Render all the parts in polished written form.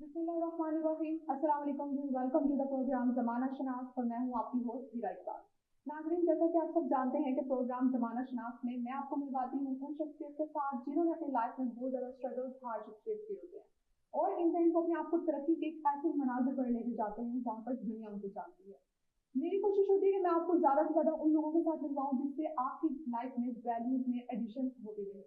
बिस्मिल्लाहिर्रहमानिर्रहीम। अस्सलाम वालेकुम जी, वेलकम टू द प्रोग्राम ज़माना शनास और मैं हूँ आपकी होस्ट हीरा इकबाल। नाज़रीन, जैसा कि आप सब जानते हैं कि प्रोग्राम ज़माना शनास में मैं आपको मिलवाती हूँ उन शख्सियत के साथ जिन्होंने अपनी लाइफ में बहुत ज़्यादा स्ट्रगल्स हार्डशिप फेस किए होते हैं और इन टाइम को अपने आप को तरक्की के एक ऐसे मनाजिर पर लेके जाते हैं जहाँ पर दुनिया उनको जानती है। मेरी कोशिश होती है कि मैं आपको ज़्यादा से ज़्यादा उन लोगों के साथ मिलवाऊँ जिससे आपकी लाइफ में वैल्यूज में एडिशन होती रहे।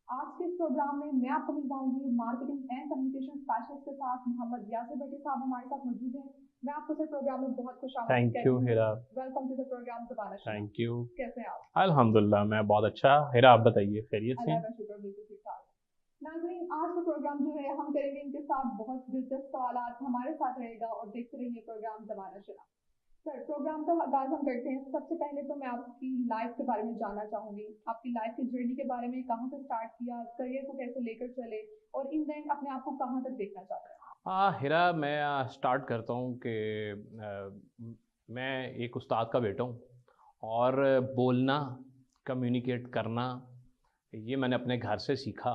आज के इस प्रोग्राम में मैं आपको मिलवाऊंगी मार्केटिंग एंड कम्युनिकेशन स्पेशलिस्ट के साथ मोहम्मद यासिर भट्टी साहब हमारे साथ मौजूद हैं। मैं आपको सर प्रोग्राम में बहुत खुश आमदीद थैंक यू कहती हूँ। हिरा। वेलकम टू द प्रोग्राम ज़माना शनास। Thank you. कैसे हैं आप? अल्हम्दुलिल्लाह मैं बहुत अच्छा। हिरा आप बताइए, खैरियत से अल्लाह हैं? का शुक्र, बिल्कुल ठीक ठाक। नाज़रीन, आज का प्रोग्राम जो है हम करेंगे इनके साथ बहुत दिलचस्प सवालात हमारे साथ रहेगा और देखते रहिए प्रोग्राम ज़माना शनास। सर, प्रोग्राम का आगाज हम करते हैं। सबसे पहले तो मैं आपकी लाइफ के बारे में जानना चाहूंगी, आपकी लाइफ की जर्नी के बारे में, कहाँ से स्टार्ट किया, करियर को कैसे लेकर चले और इन द एंड अपने आप को कहाँ तक देखना चाहते हैं। हिरा मैं स्टार्ट करता हूँ कि मैं एक उस्ताद का बेटा हूँ और बोलना, कम्युनिकेट करना ये मैंने अपने घर से सीखा।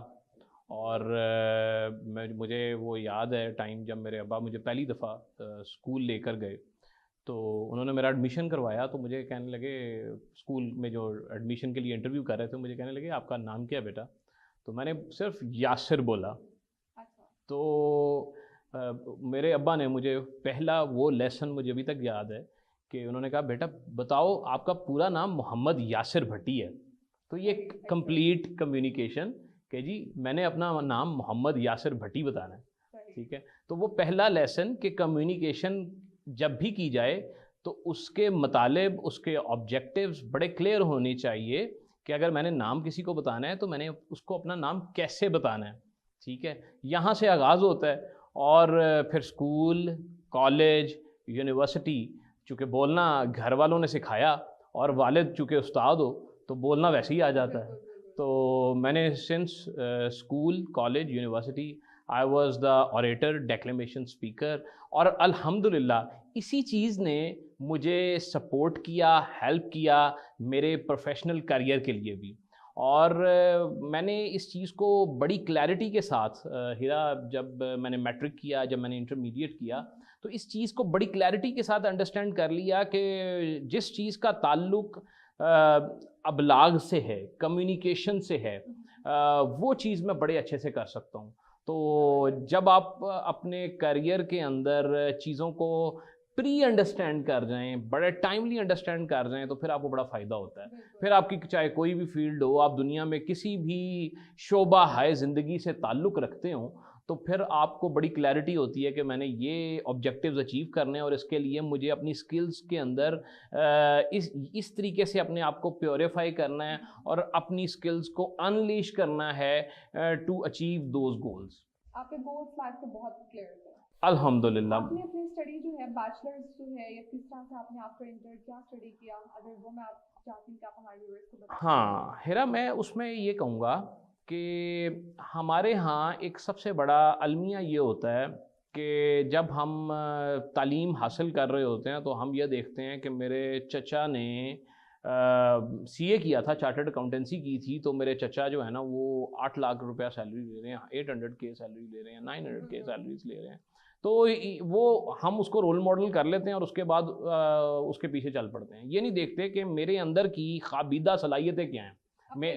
और मुझे वो याद है टाइम जब मेरे अब्बा मुझे पहली दफ़ा स्कूल लेकर गए, तो उन्होंने मेरा एडमिशन करवाया। तो मुझे कहने लगे, स्कूल में जो एडमिशन के लिए इंटरव्यू कर रहे थे, मुझे कहने लगे आपका नाम क्या है बेटा? तो मैंने सिर्फ यासिर बोला। अच्छा। तो मेरे अब्बा ने मुझे पहला वो लेसन मुझे अभी तक याद है कि उन्होंने कहा बेटा बताओ आपका पूरा नाम मोहम्मद यासिर भट्टी है। तो ये कंप्लीट कम्युनिकेशन कि जी मैंने अपना नाम मोहम्मद यासिर भट्टी बताना है, ठीक है। तो वो पहला लेसन कि कम्युनिकेशन जब भी की जाए तो उसके मतलब उसके ऑब्जेक्टिव्स बड़े क्लियर होने चाहिए कि अगर मैंने नाम किसी को बताना है तो मैंने उसको अपना नाम कैसे बताना है, ठीक है। यहाँ से आगाज़ होता है और फिर स्कूल, कॉलेज, यूनिवर्सिटी, चूँकि बोलना घर वालों ने सिखाया और वालिद चूँकि उस्ताद हो तो बोलना वैसे ही आ जाता है। तो मैंने since school, college, university I was the orator, declamation speaker. और अल्हम्दुलिल्लाह इसी चीज़ ने मुझे सपोर्ट किया, हेल्प किया मेरे प्रोफेशनल करियर के लिए भी। और मैंने इस चीज़ को बड़ी क्लैरिटी के साथ हिरा, जब मैंने मैट्रिक किया, जब मैंने इंटरमीडिएट किया, तो इस चीज़ को बड़ी क्लैरिटी के साथ अंडरस्टैंड कर लिया कि जिस चीज़ का ताल्लुक अबलाग से है, कम्युनिकेशन से है, वो चीज़ मैं बड़े अच्छे से कर सकता हूँ। तो जब आप अपने करियर के अंदर चीज़ों को प्री अंडरस्टैंड कर जाएँ, बड़े टाइमली अंडरस्टैंड कर जाएँ, तो फिर आपको बड़ा फ़ायदा होता है। फिर आपकी चाहे कोई भी फ़ील्ड हो, आप दुनिया में किसी भी शोबा हाय ज़िंदगी से ताल्लुक़ रखते हो, तो फिर आपको बड़ी क्लैरिटी होती है कि मैंने ये ऑब्जेक्टिव्स अचीव करने हैं और इसके लिए मुझे अपनी स्किल्स के अंदर इस तरीके से अपने आप को प्योरीफाई करना है और अपनी स्किल्स को अनलीश करना है टू अचीव दोज गोल्स। आपके गोल्स लाइफ के बहुत क्लियर थे। अल्हम्दुलिल्लाह। आपने अपनी स्टडी जो है, बैचलर्स जो है, या किस तरह से आपने आफ्टर इंटर क्या स्टडी किया, अगर वो मैं आप चाहती हूँ कि आप हमारे व्यूअर्स को बताएं। हाँ हिरा, मैं उसमें ये कहूँगा कि हमारे यहाँ एक सबसे बड़ा अलमिया ये होता है कि जब हम तालीम हासिल कर रहे होते हैं तो हम ये देखते हैं कि मेरे चचा ने सीए किया था, चार्टर्ड अकाउंटेंसी की थी। तो मेरे चचा जो है ना वो 8 लाख रुपया सैलरी ले रहे हैं, 800 के सैलरी ले रहे हैं, 900 के सैलरीज ले रहे हैं। तो वो हम उसको रोल मॉडल कर लेते हैं और उसके बाद उसके पीछे चल पड़ते हैं। ये नहीं देखते कि मेरे अंदर की क़ाबिदा सलाहियतें क्या हैं। मैं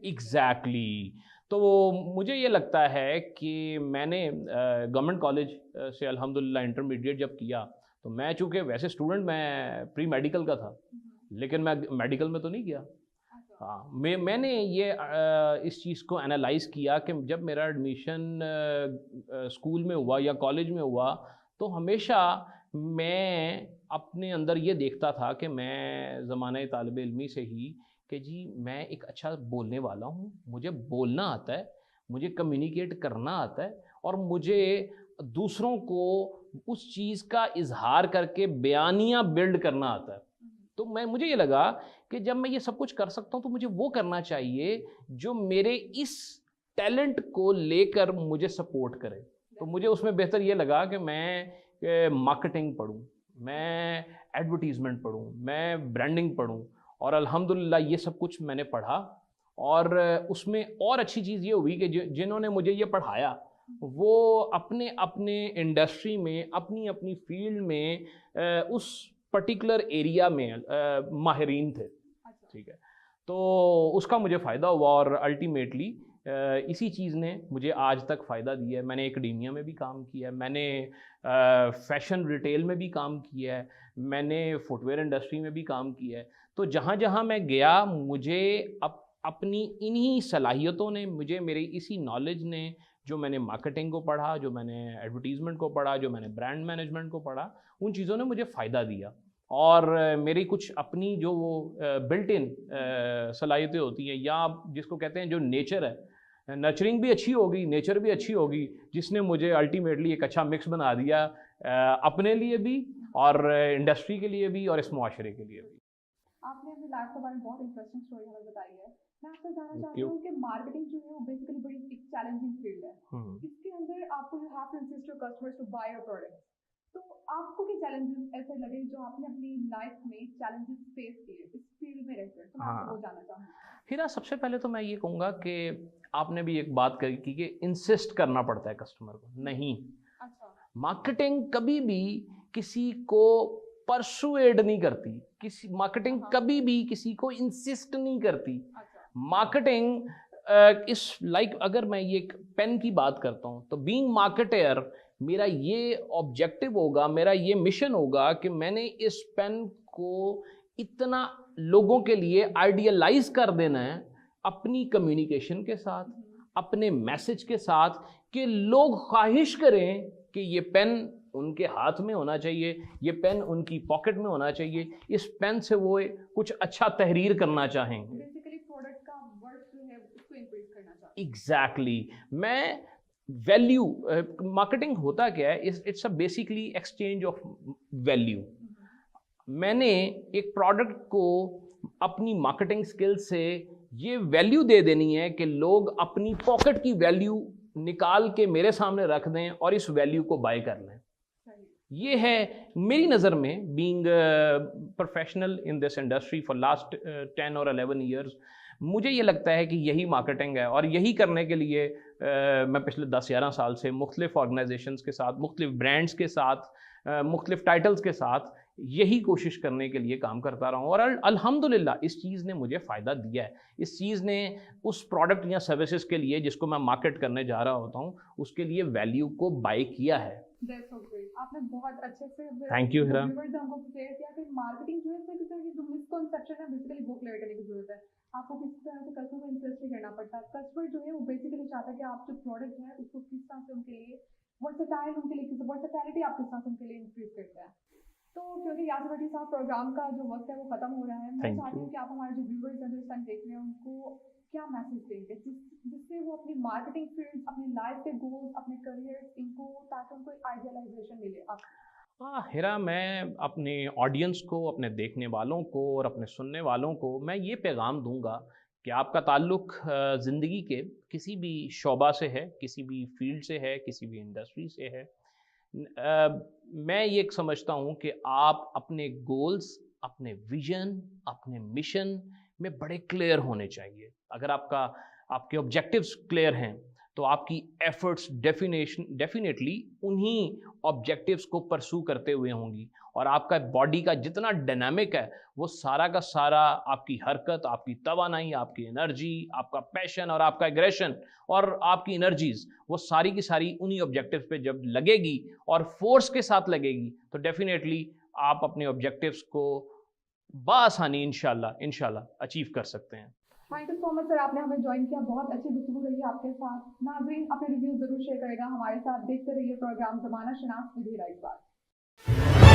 एग्जैक्टली तो मुझे ये लगता है कि मैंने गवर्नमेंट कॉलेज से अल्हम्दुलिल्लाह इंटरमीडिएट जब किया, तो मैं चूँकि वैसे स्टूडेंट मैं प्री मेडिकल का था, लेकिन मैं मेडिकल में तो नहीं गया। हाँ, मैंने ये इस चीज़ को एनालाइज़ किया कि जब मेरा एडमिशन स्कूल में हुआ या कॉलेज में हुआ, तो हमेशा मैं अपने अंदर ये देखता था कि मैं ज़माने तालिब इल्मी से ही कि जी मैं एक अच्छा बोलने वाला हूँ, मुझे बोलना आता है, मुझे कम्युनिकेट करना आता है और मुझे दूसरों को उस चीज़ का इज़हार करके बयानिया बिल्ड करना आता है। तो मुझे ये लगा कि जब मैं ये सब कुछ कर सकता हूँ तो मुझे वो करना चाहिए जो मेरे इस टैलेंट को लेकर मुझे सपोर्ट करे। तो मुझे उसमें बेहतर ये लगा कि मैं मार्केटिंग पढूँ, मैं एडवर्टीज़मेंट पढूँ, मैं ब्रांडिंग पढूँ। और अल्हम्दुलिल्लाह ये सब कुछ मैंने पढ़ा और उसमें और अच्छी चीज़ ये हुई कि जिन्होंने मुझे ये पढ़ाया वो अपने अपने इंडस्ट्री में अपनी अपनी फील्ड में उस पर्टिकुलर एरिया में माहिरीन थे, अच्छा। ठीक है। तो उसका मुझे फ़ायदा हुआ और अल्टीमेटली इसी चीज़ ने मुझे आज तक फ़ायदा दिया है। मैंने एकेडेमिया में भी काम किया है, मैंने फैशन रिटेल में भी काम किया है, मैंने फुटवेयर इंडस्ट्री में भी काम किया है। तो जहाँ जहाँ मैं गया मुझे अपनी इन्हीं सलाहियतों ने, मुझे मेरी इसी नॉलेज ने, जो मैंने मार्केटिंग को पढ़ा, जो मैंने एडवर्टीज़मेंट को पढ़ा, जो मैंने ब्रांड मैनेजमेंट को पढ़ा, उन चीज़ों ने मुझे फ़ायदा दिया। और मेरी कुछ अपनी जो वो बिल्ट इन सलाहियतें होती हैं, या जिसको कहते हैं जो नेचर है, नर्चरिंग भी अच्छी होगी, नेचर भी अच्छी होगी, जिसने मुझे अल्टीमेटली एक अच्छा मिक्स बना दिया अपने लिए भी और इंडस्ट्री के लिए भी और इस मुआशरे के लिए भी। आपने अपनी लाइफ के बारे में बहुत इंटरेस्टिंग स्टोरी हमें बताई है। मैं आपसे जानना Thank चाहती you. हूँ कि मार्केटिंग जो है वो बेसिकली बड़ी एक चैलेंजिंग फील्ड है। हम्म। इसके अंदर आपको you have to insist your customers to buy your product. तो आपको क्या चैलेंजेस ऐसे लगे जो आपने अपनी लाइफ में चैलेंजेस फेस किए इस फील्ड में रहकर? तो मैं आपसे हाँ। वो जानना चाहूँगी। हीरा, सबसे पहले तो मैं ये कहूँगा कि आपने भी एक बात कही कि इंसिस्ट करना पड़ता है कस्टमर को। नहीं, अच्छा। मार्केटिंग कभी भी किसी को परसुएड नहीं करती, किसी मार्केटिंग कभी भी किसी को इंसिस्ट नहीं करती। अच्छा। मार्केटिंग इस लाइक अगर मैं ये एक पेन की बात करता हूँ तो बीइंग मार्केटर मेरा ये ऑब्जेक्टिव होगा, मेरा ये मिशन होगा कि मैंने इस पेन को इतना लोगों के लिए आइडियलाइज कर देना है अपनी कम्युनिकेशन के साथ, अपने मैसेज के साथ, कि लोग ख्वाहिश करें कि ये पेन उनके हाथ में होना चाहिए, ये पेन उनकी पॉकेट में होना चाहिए, इस पेन से वो कुछ अच्छा तहरीर करना चाहेंगे। बेसिकली प्रोडक्ट का वर्थ जो है उसको इंक्रीज करना चाहते हैं। एग्जैक्टली। मैं वैल्यू, मार्केटिंग होता क्या है, it's a basically exchange of value. मैंने एक प्रोडक्ट को अपनी मार्केटिंग स्किल से ये वैल्यू दे देनी है कि लोग अपनी पॉकेट की वैल्यू निकाल के मेरे सामने रख दें और इस वैल्यू को बाय कर लें। ये है मेरी नज़र में, being professional in this industry for last 10 और 11 ईयर्स, मुझे ये लगता है कि यही मार्केटिंग है। और यही करने के लिए मैं पिछले 10-11 साल से मुख्तलिफ ऑर्गेनाइजेशंस के साथ, मुख्तलिफ ब्रांड्स के साथ, मुख्तलिफ टाइटल्स के साथ यही कोशिश करने के लिए काम करता रहा हूँ। और अल्हम्दुलिल्लाह इस चीज़ ने मुझे फ़ायदा दिया है। इस चीज़ ने उस प्रोडक्ट या सर्विसेज के लिए जिसको मैं मार्केट करने जा रहा होता हूँ, उसके लिए वैल्यू को बाय किया है। आपने बहुत अच्छे से थैंक यू हीरा। हमको क्लियर किया कि मार्केटिंग जो है किस तरह की जो मिसकंसेप्शन है बेसिकली वो क्लियर करने की जरूरत है। आपको किस तरह से कस्टमर को इंटरेस्ट करना पड़ता है। कस्टमर जो है वो बेसिकली चाहता है कि आप जो प्रोडक्ट है उसको किस तरह से उनके लिए वर्सेटाइल, उनके लिए वर्सेटैलिटी आप किस तरह से उनके लिए इंक्रीज करते हैं। तो क्योंकि यासिर भट्टी साहब प्रोग्राम का जो वक्त है वो खत्म हो रहा है, मैं चाहती हूँ कि आप हमारे जो व्यूअर्स हैं जो इस टाइम देख रहे हैं उनको क्या मैसेज देंगे जिससे वो अपनी मार्केटिंग फील्ड, अपनी लाइफ के गोल्स, अपने करियर, इनको ताकि उनको एक आइडियलाइजेशन मिले। हाँ हीरा, मैं अपने ऑडियंस को, अपने देखने वालों को और अपने सुनने वालों को मैं ये पैगाम दूंगा कि आपका ताल्लुक़ ज़िंदगी के किसी भी शोबा से है, किसी भी फील्ड से है, किसी भी इंडस्ट्री से है, मैं ये समझता हूँ कि आप अपने गोल्स, अपने विजन, अपने मिशन में बड़े क्लियर होने चाहिए। अगर आपके ऑब्जेक्टिव्स क्लियर हैं तो आपकी एफर्ट्स डेफिनेटली उन्हीं ऑब्जेक्टिव्स को परसू करते हुए होंगी, और आपका बॉडी का जितना डायनामिक है वो सारा का सारा, आपकी हरकत, आपकी तवानाई, आपकी एनर्जी, आपका पैशन और आपका एग्रेशन और आपकी एनर्जीज, वो सारी की सारी उन्हीं ऑब्जेक्टिव्स पे जब लगेगी और फोर्स के साथ लगेगी तो डेफिनेटली आप अपने ऑब्जेक्टिव्स को बासानी इंशाल्लाह अचीव कर सकते हैं। Thank you so much sir, आपने हमें ज्वाइन किया। बहुत अच्छी गुफ्तगू रही आपके साथ। नाज़रीन अपने रिव्यू जरूर शेयर करेगा हमारे साथ। देखते रहिए प्रोग्राम ज़माना शनास विद हीरा इकबाल।